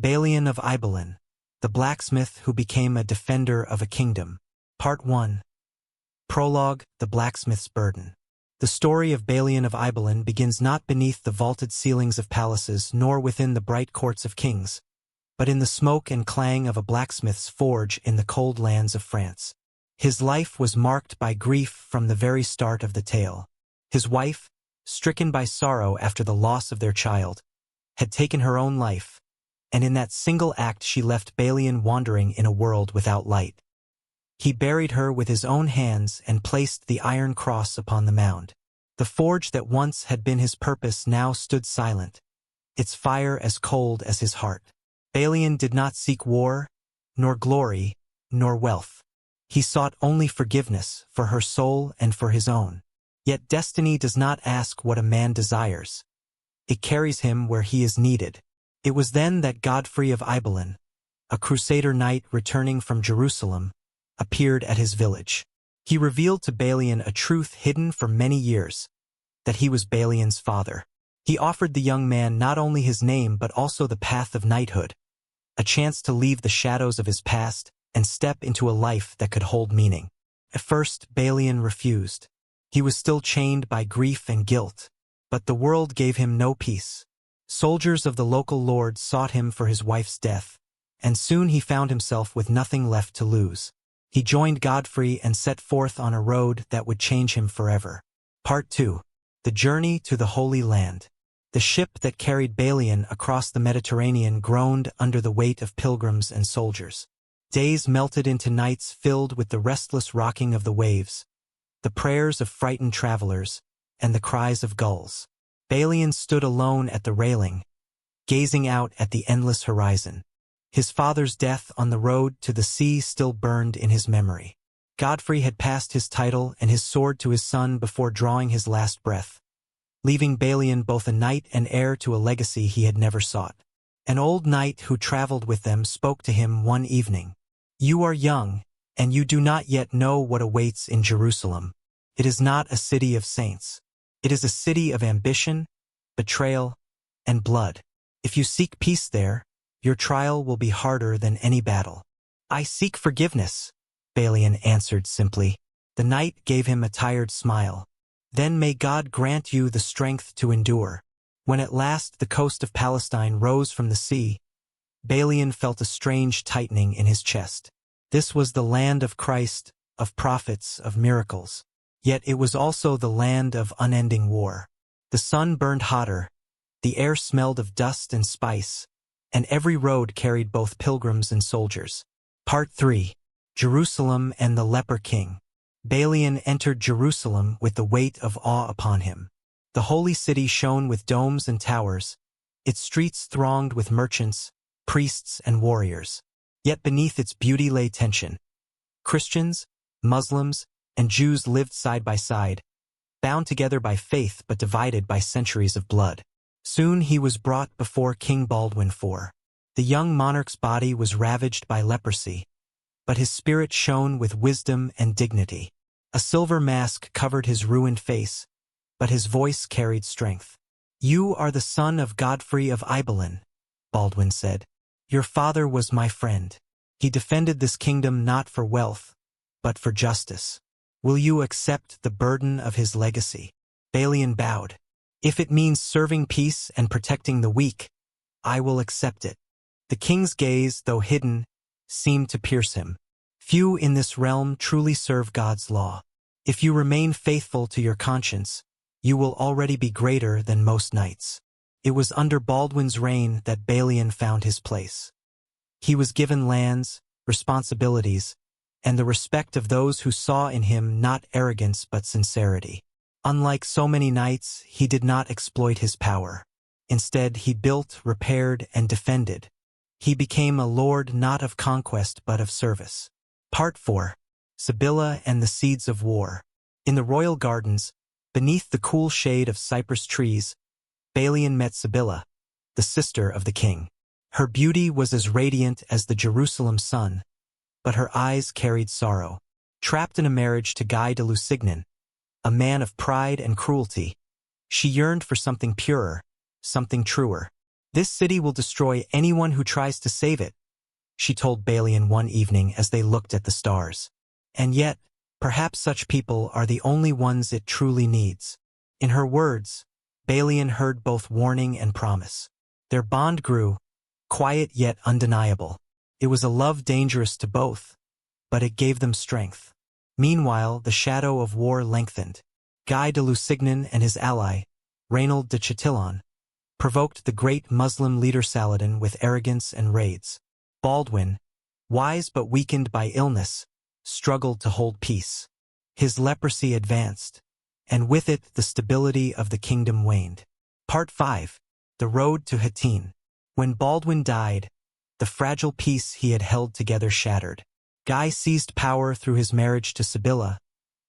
Balian of Ibelin, the blacksmith who became a defender of a kingdom. Part 1. Prologue, the blacksmith's burden. The story of Balian of Ibelin begins not beneath the vaulted ceilings of palaces nor within the bright courts of kings, but in the smoke and clang of a blacksmith's forge in the cold lands of France. His life was marked by grief from the very start of the tale. His wife, stricken by sorrow after the loss of their child, had taken her own life, and in that single act she left Balian wandering in a world without light. He buried her with his own hands and placed the iron cross upon the mound. The forge that once had been his purpose now stood silent, its fire as cold as his heart. Balian did not seek war, nor glory, nor wealth. He sought only forgiveness for her soul and for his own. Yet destiny does not ask what a man desires. It carries him where he is needed. It was then that Godfrey of Ibelin, a crusader knight returning from Jerusalem, appeared at his village. He revealed to Balian a truth hidden for many years, that he was Balian's father. He offered the young man not only his name but also the path of knighthood, a chance to leave the shadows of his past and step into a life that could hold meaning. At first, Balian refused. He was still chained by grief and guilt, but the world gave him no peace. Soldiers of the local lord sought him for his wife's death, and soon he found himself with nothing left to lose. He joined Godfrey and set forth on a road that would change him forever. Part 2. The Journey to the Holy Land. The ship that carried Balian across the Mediterranean groaned under the weight of pilgrims and soldiers. Days melted into nights filled with the restless rocking of the waves, the prayers of frightened travelers, and the cries of gulls. Balian stood alone at the railing, gazing out at the endless horizon. His father's death on the road to the sea still burned in his memory. Godfrey had passed his title and his sword to his son before drawing his last breath, leaving Balian both a knight and heir to a legacy he had never sought. An old knight who traveled with them spoke to him one evening. "You are young, and you do not yet know what awaits in Jerusalem. It is not a city of saints. It is a city of ambition, betrayal, and blood. If you seek peace there, your trial will be harder than any battle." "I seek forgiveness," Balian answered simply. The knight gave him a tired smile. "Then may God grant you the strength to endure." When at last the coast of Palestine rose from the sea, Balian felt a strange tightening in his chest. This was the land of Christ, of prophets, of miracles. Yet it was also the land of unending war. The sun burned hotter, the air smelled of dust and spice, and every road carried both pilgrims and soldiers. Part 3. Jerusalem and the Leper King. Balian entered Jerusalem with the weight of awe upon him. The holy city shone with domes and towers, its streets thronged with merchants, priests, and warriors. Yet beneath its beauty lay tension. Christians, Muslims, and Jews lived side by side, bound together by faith but divided by centuries of blood. Soon he was brought before King Baldwin IV. The young monarch's body was ravaged by leprosy, but his spirit shone with wisdom and dignity. A silver mask covered his ruined face, but his voice carried strength. "You are the son of Godfrey of Ibelin," Baldwin said. "Your father was my friend. He defended this kingdom not for wealth, but for justice. Will you accept the burden of his legacy?" Balian bowed. "If it means serving peace and protecting the weak, I will accept it." The king's gaze, though hidden, seemed to pierce him. "Few in this realm truly serve God's law. If you remain faithful to your conscience, you will already be greater than most knights." It was under Baldwin's reign that Balian found his place. He was given lands, responsibilities, and the respect of those who saw in him not arrogance but sincerity. Unlike so many knights, he did not exploit his power. Instead, he built, repaired, and defended. He became a lord not of conquest but of service. Part 4. Sibylla and the Seeds of War. In the royal gardens, beneath the cool shade of cypress trees, Balian met Sibylla, the sister of the king. Her beauty was as radiant as the Jerusalem sun, but her eyes carried sorrow. Trapped in a marriage to Guy de Lusignan, a man of pride and cruelty, she yearned for something purer, something truer. "This city will destroy anyone who tries to save it," she told Balian one evening as they looked at the stars. "And yet, perhaps such people are the only ones it truly needs." In her words, Balian heard both warning and promise. Their bond grew, quiet yet undeniable. It was a love dangerous to both, but it gave them strength. Meanwhile, the shadow of war lengthened. Guy de Lusignan and his ally, Raynald de Chatillon, provoked the great Muslim leader Saladin with arrogance and raids. Baldwin, wise but weakened by illness, struggled to hold peace. His leprosy advanced, and with it the stability of the kingdom waned. Part 5. The Road to Hattin. When Baldwin died, the fragile peace he had held together shattered. Guy seized power through his marriage to Sibylla,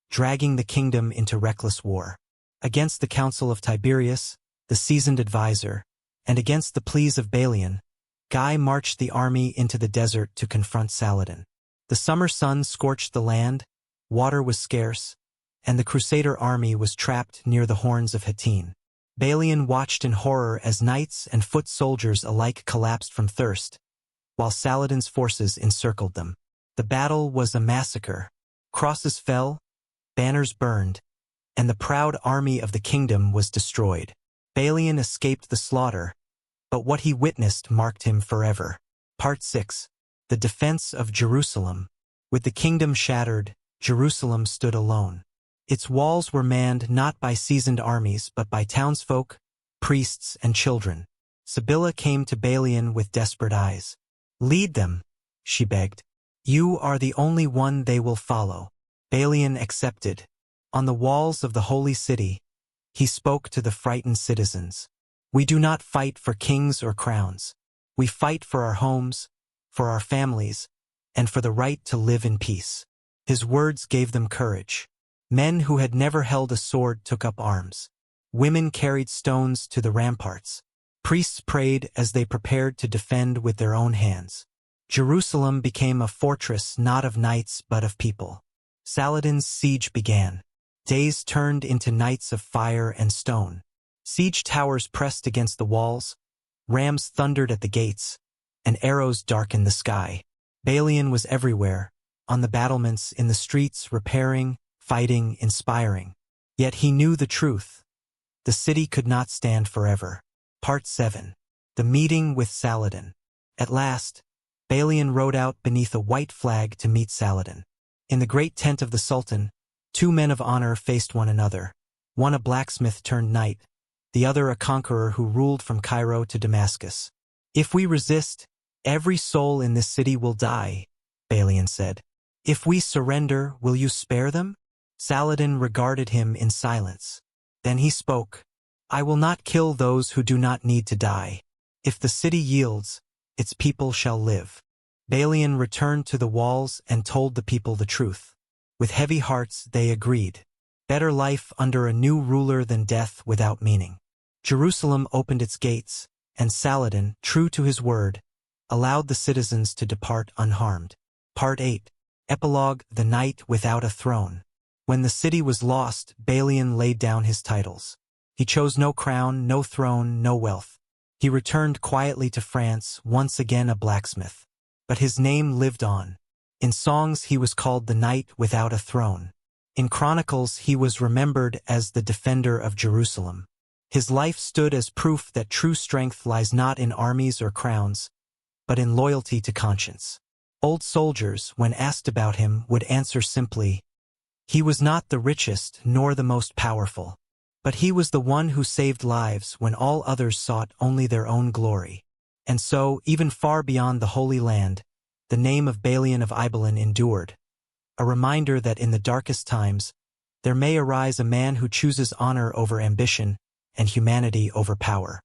dragging the kingdom into reckless war. Against the counsel of Tiberius, the seasoned advisor, and against the pleas of Balian, Guy marched the army into the desert to confront Saladin. The summer sun scorched the land, water was scarce, and the Crusader army was trapped near the horns of Hattin. Balian watched in horror as knights and foot soldiers alike collapsed from thirst, while Saladin's forces encircled them. The battle was a massacre. Crosses fell, banners burned, and the proud army of the kingdom was destroyed. Balian escaped the slaughter, but what he witnessed marked him forever. Part 6. The Defense of Jerusalem. With the kingdom shattered, Jerusalem stood alone. Its walls were manned not by seasoned armies but by townsfolk, priests, and children. Sibylla came to Balian with desperate eyes. "Lead them," she begged. "You are the only one they will follow." Balian accepted. On the walls of the holy city, he spoke to the frightened citizens. "We do not fight for kings or crowns. We fight for our homes, for our families, and for the right to live in peace." His words gave them courage. Men who had never held a sword took up arms. Women carried stones to the ramparts. Priests prayed as they prepared to defend with their own hands. Jerusalem became a fortress not of knights but of people. Saladin's siege began. Days turned into nights of fire and stone. Siege towers pressed against the walls, rams thundered at the gates, and arrows darkened the sky. Balian was everywhere, on the battlements, in the streets, repairing, fighting, inspiring. Yet he knew the truth. The city could not stand forever. Part 7. The Meeting with Saladin. At last, Balian rode out beneath a white flag to meet Saladin. In the great tent of the Sultan, two men of honor faced one another, one a blacksmith turned knight, the other a conqueror who ruled from Cairo to Damascus. "If we resist, every soul in this city will die," Balian said. "If we surrender, will you spare them?" Saladin regarded him in silence. Then he spoke. "I will not kill those who do not need to die. If the city yields, its people shall live." Balian returned to the walls and told the people the truth. With heavy hearts they agreed. Better life under a new ruler than death without meaning. Jerusalem opened its gates, and Saladin, true to his word, allowed the citizens to depart unharmed. Part 8. Epilogue. The Night Without a Throne. When the city was lost, Balian laid down his titles. He chose no crown, no throne, no wealth. He returned quietly to France, once again a blacksmith. But his name lived on. In songs he was called the Knight Without a Throne. In chronicles he was remembered as the defender of Jerusalem. His life stood as proof that true strength lies not in armies or crowns, but in loyalty to conscience. Old soldiers, when asked about him, would answer simply, "He was not the richest nor the most powerful, but he was the one who saved lives when all others sought only their own glory." And so, even far beyond the Holy Land, the name of Balian of Ibelin endured, a reminder that in the darkest times, there may arise a man who chooses honor over ambition and humanity over power.